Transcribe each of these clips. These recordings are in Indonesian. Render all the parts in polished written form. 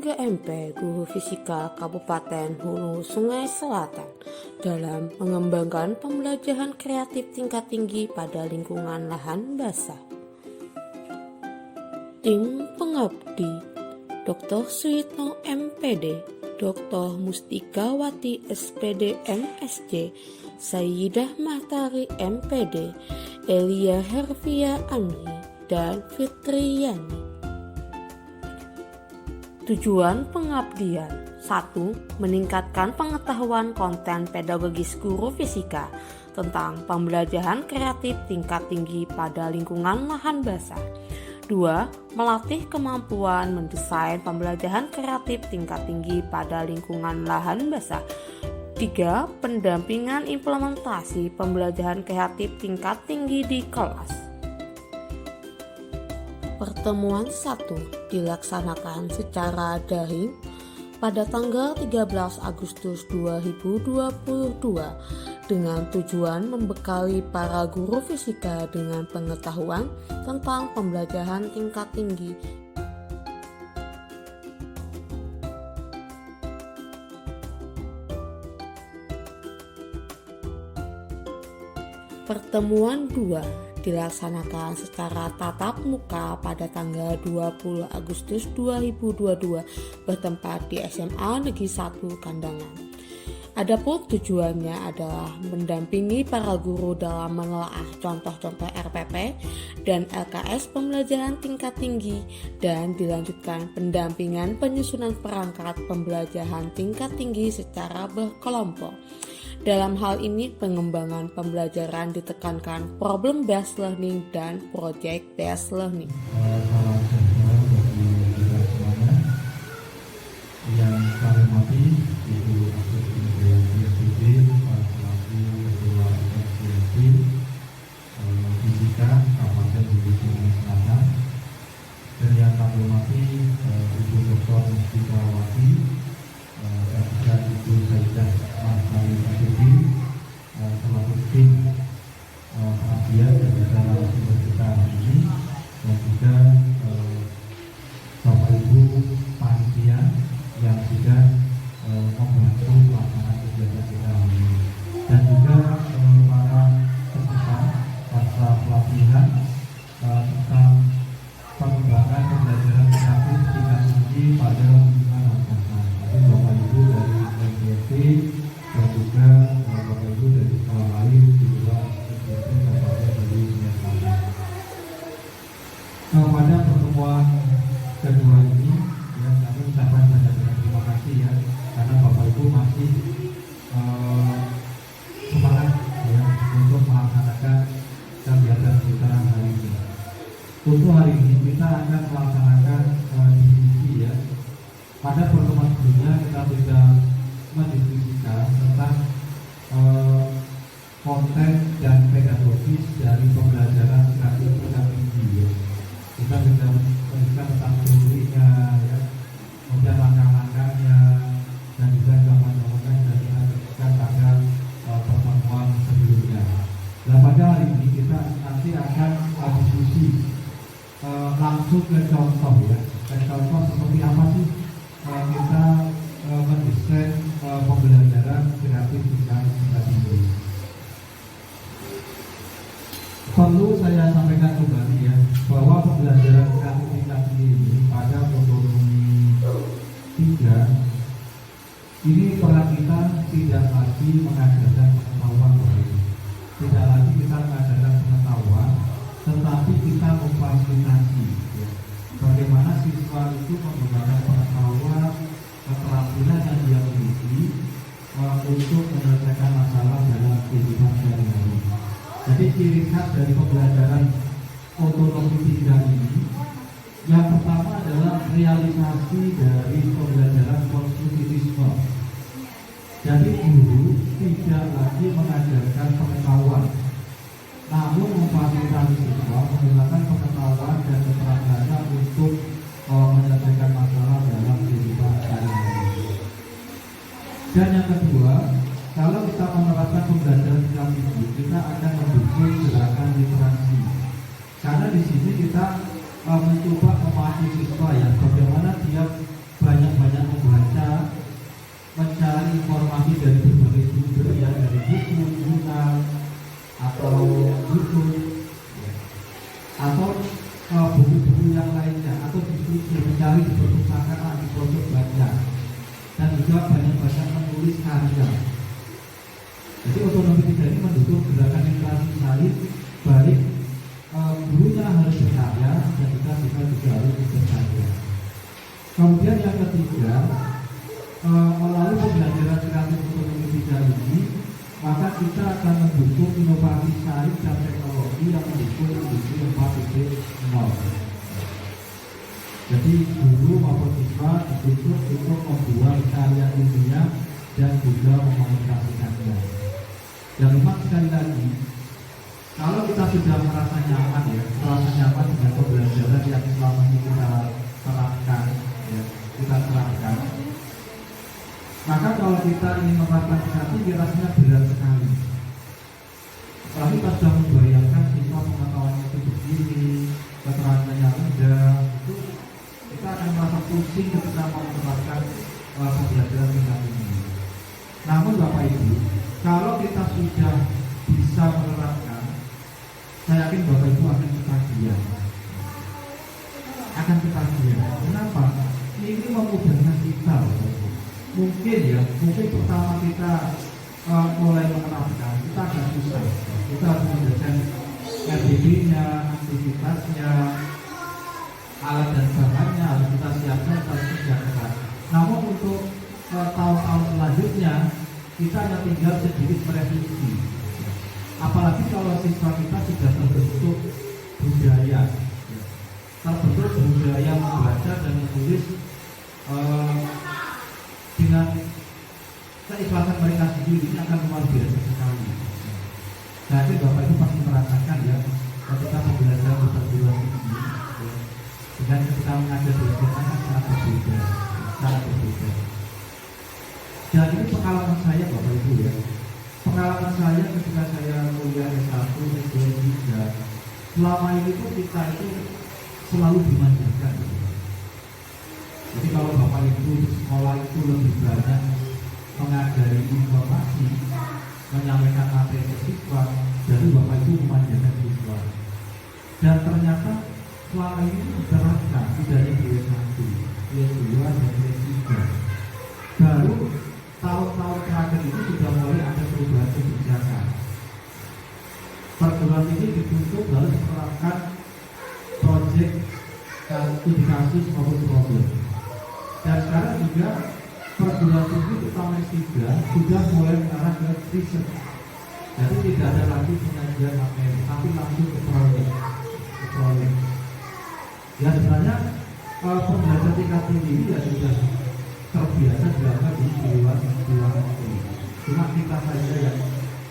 Muda MP Guru Fisika Kabupaten Hulu Sungai Selatan dalam mengembangkan pembelajaran kreatif tingkat tinggi pada lingkungan lahan basah. Tim pengabdi Dr. Suyitno MPD, Dr. Mustikawati SPD MSc, Sayyidah Mahtari MPD, Elia Hervia Anhi, dan Fitriyani. Tujuan pengabdian: 1. Meningkatkan pengetahuan konten pedagogis guru fisika tentang pembelajaran kreatif tingkat tinggi pada lingkungan lahan basah. 2. Melatih kemampuan mendesain pembelajaran kreatif tingkat tinggi pada lingkungan lahan basah. 3. Pendampingan implementasi pembelajaran kreatif tingkat tinggi di kelas. Pertemuan 1 dilaksanakan secara daring pada tanggal 13 Agustus 2022 dengan tujuan membekali para guru fisika dengan pengetahuan tentang pembelajaran tingkat tinggi. Pertemuan 2 dilaksanakan secara tatap muka pada tanggal 20 Agustus 2022 bertempat di SMA Negeri 1 Kandangan. Adapun tujuannya adalah mendampingi para guru dalam menelaah contoh-contoh RPP dan LKS pembelajaran tingkat tinggi dan dilanjutkan pendampingan penyusunan perangkat pembelajaran tingkat tinggi secara berkelompok. Dalam hal ini, pengembangan pembelajaran ditekankan problem based learning dan project based learning. Yang kami hormati Ibu Asri Kementerian PSDB, para pelaku ketua FSDB, Fisika Kabupaten Hulu Sungai Selatan, dan yang kami hormati Ibu Dr. Mustikawati dan juga Ibu Sayyidah Mahtari SPD selaku tim pengabdian dan juga narasumber kita hari ini, dan juga Bapak Ibu panitia yang sudah membantu pelaksanaan kegiatan kita hari ini, dan juga para peserta pasca pelatihan tentang pengembangan pembelajaran kreatif tingkat tinggi pada lingkungan masyarakat. Jadi Bapak Ibu dari MPSD dan juga Bapak Ibu dari sekolah lain di luar MPSD Kabupaten Hulu Sungai Selatan. Pada pertemuan kedua ini, ya, kami ucapkan banyak terima kasih ya, karena Bapak Ibu masih semangat ya untuk melaksanakan kegiatan kita hari ini. Untuk hari ini kita akan melaksanakan diskusi ya. Pada pertemuan sebelumnya kita sudah mendiskusikan tentang konten dan pedagogis dari pembelajaran kreatif tingkat tinggi ya. Kita sudah memberikan tentang teorinya ya, kemudian langkah-langkahnya, dan juga gambaran-gambaran yang kita berikan pada pertemuan sebelumnya. Nah, pada hari ini kita nanti akan diskusi langsung ke contoh ya, ke contoh seperti apa sih kita mendesain pembelajaran kreatif tingkat tinggi. Perlu saya sampaikan kembali ya, bahwa pembelajaran kreatif tingkat tinggi ini pada otonomi 3 ini peran kita tidak lagi mengajarkan pengetahuan baru, tidak lagi kita mengajarkan pengetahuan, tetapi kita memfasilitasi ya, bagaimana siswa itu menggunakan pengetahuan, keterampilan yang dia miliki untuk menyelesaikan masalah dalam kehidupan sehari-hari. Jadi ciri khas dari pembelajaran otonomi 3 ini, yang pertama adalah realisasi dari pembelajaran konstruktivisme. Jadi guru tidak lagi mengajarkan pengetahuan, namun memfasilitasi siswa menggunakan pengetahuan dan keterampilannya untuk menyelesaikan masalah dalam kehidupan sehari-hari. Dan yang kedua, kalau kita menerapkan pembelajaran tingkat tinggi, kita akan mendukung gerakan literasi. Karena di sini kita mencoba memahami siswa ya, bagaimana dia banyak-banyak membaca, mencari informasi dari berbagai sumber ya, dari buku, jurnal, atau YouTube, ya, atau buku-buku yang lainnya, atau diskusi mencari di perpustakaan, di pojok baca, dan juga banyak-banyak menulis karya. Jadi otonomi 3 ini mendukung gerakan literasi sains, baik gurunya harus berkarya dan kita juga harus berkarya. Kemudian yang ketiga, melalui pembelajaran kreatif otonomi 3 ini, maka kita akan mendukung inovasi sains dan teknologi yang mendukung industri 4.0. Jadi guru maupun siswa dituntut untuk membuat karya ilmiah dan juga memonetisasikannya. Dan memang sekali lagi, kalau kita sudah merasa nyaman dengan pembelajaran yang selama ini kita terapkan, maka kalau kita ingin menerapkan kreatif, rasanya berat sekali. Apalagi kita sudah membayangkan siswa pengetahuannya itu begini, keterangannya rendah, itu kita akan merasa pusing ketika mau menerapkan pembelajaran tingkat ini. Namun Bapak Ibu, kalau kita sudah bisa menerapkan, saya yakin Bapak Ibu akan ketagihan. Kenapa? Ini memudahkan kita. Mungkin pertama kita mulai menerapkan, kita agak susah. Kita harus mendesain RDP-nya, aktivitasnya, alat dan bahannya harus kita siapkan, harus kita kerjakan. Namun untuk tahun-tahun selanjutnya, kita hanya tinggal sedikit merevisi. Apalagi kalau siswa kita sudah terbentuk budaya membaca dan menulis dengan keikhlasan mereka sendiri, ini akan luar biasa sekali. Jadi Bapak Ibu pasti merasakan ya, ketika pembelajaran di perguruan tinggi dengan ketika mengajar di SMA sangat berbeda. Dan ini pengalaman saya Bapak Ibu ya. Pengalaman saya ketika saya kuliah S1, S2, S3, selama ini tuh kita itu selalu dimanjakan. Jadi kalau Bapak Ibu di sekolah itu lebih banyak mengajari informasi, menyampaikan materi ke siswa, jadi Bapak Ibu memanjakan siswa. Dan ternyata selama ini diterapkan, tidak hanya di S1, S2, dan S3. Baru tahun-tahun terakhir ini sudah mulai ada perubahan kebijakan. Perguruan tinggi dituntut harus menerapkan proyek studi kasus maupun problem. Dan sekarang juga perguruan tinggi terutama S3 sudah mulai mengarah ke riset. Jadi tidak ada lagi pengajian materi, tapi langsung ke proyek. Ya sebenarnya pembelajaran tingkat tinggi ini ya sudah terbiasa dilakukan di luar negeri. Cuma kita saja yang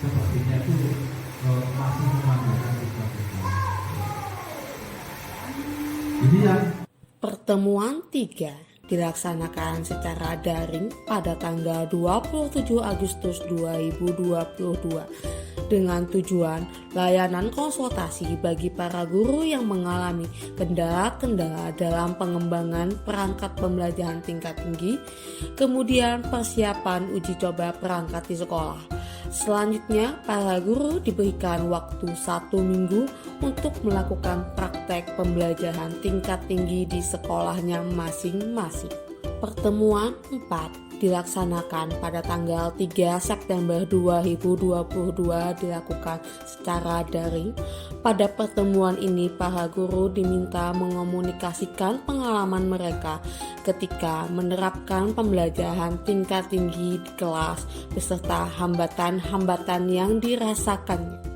sepertinya itu masih memandangkan kita. Ini yang Pertemuan 3 dilaksanakan secara daring pada tanggal 27 Agustus 2022 dengan tujuan layanan konsultasi bagi para guru yang mengalami kendala-kendala dalam pengembangan perangkat pembelajaran tingkat tinggi, kemudian persiapan uji coba perangkat di sekolah. Selanjutnya, para guru diberikan waktu 1 minggu untuk melakukan praktek pembelajaran tingkat tinggi di sekolahnya masing-masing. Pertemuan 4 dilaksanakan pada tanggal 3 September 2022 dilakukan secara daring. Pada pertemuan ini, para guru diminta mengomunikasikan pengalaman mereka ketika menerapkan pembelajaran tingkat tinggi di kelas beserta hambatan-hambatan yang dirasakannya.